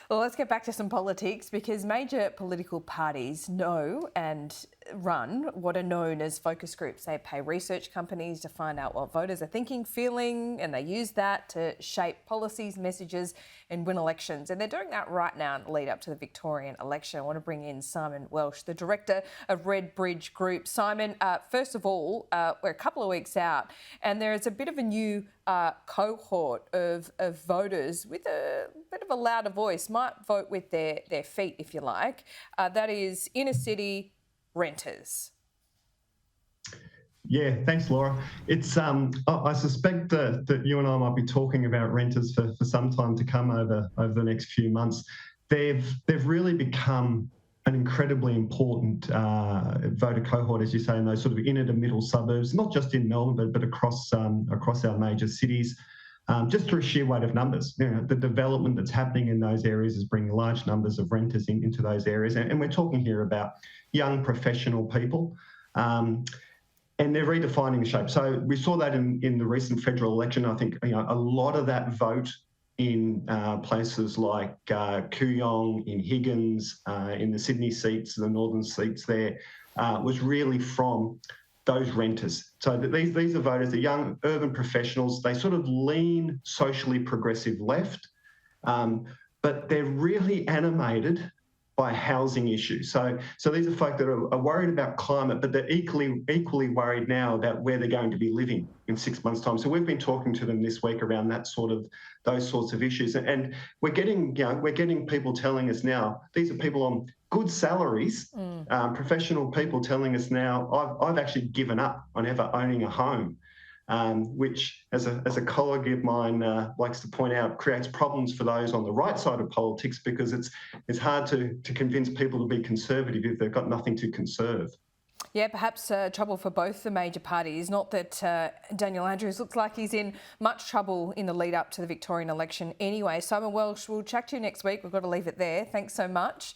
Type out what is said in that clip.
Well, let's get back to some politics because major political parties know and run what are known as focus groups. They pay research companies to find out what voters are thinking, feeling, and they use that to shape policies, messages, and win elections. And they're doing that right now in the lead up to the Victorian election. I want to bring in Simon Welsh, the director of RedBridge Group. Simon, first of all, we're a couple of weeks out, and there is a bit of a new cohort of voters with a bit of a louder voice, might vote with their feet, if you like. That is inner city renters. Yeah, thanks, Laura. It's I suspect that you and I might be talking about renters for some time to come over the next few months. They've really become an incredibly important voter cohort, as you say, in those sort of inner to middle suburbs, not just in Melbourne, but across our major cities. Just through sheer weight of numbers. The development that's happening in those areas is bringing large numbers of renters into those areas. And we're talking here about young professional people. And they're redefining the shape. So we saw that in the recent federal election. I think a lot of that vote in places like Kooyong, in Higgins, in the Sydney seats, the northern seats there, was really from those renters. So these are voters, the young urban professionals. They sort of lean socially progressive left, but they're really animated by housing issues. So these are folk that are worried about climate, but they're equally worried now about where they're going to be living in 6 months' time. So we've been talking to them this week around those sorts of issues, and we're getting people telling us now. These are people on good salaries, professional people telling us now, I've actually given up on ever owning a home. Which, as a colleague of mine likes to point out, creates problems for those on the right side of politics because it's hard to convince people to be conservative if they've got nothing to conserve. Yeah, perhaps trouble for both the major parties. Not that Daniel Andrews looks like he's in much trouble in the lead up to the Victorian election anyway. Simon Welsh, we'll chat to you next week. We've got to leave it there. Thanks so much.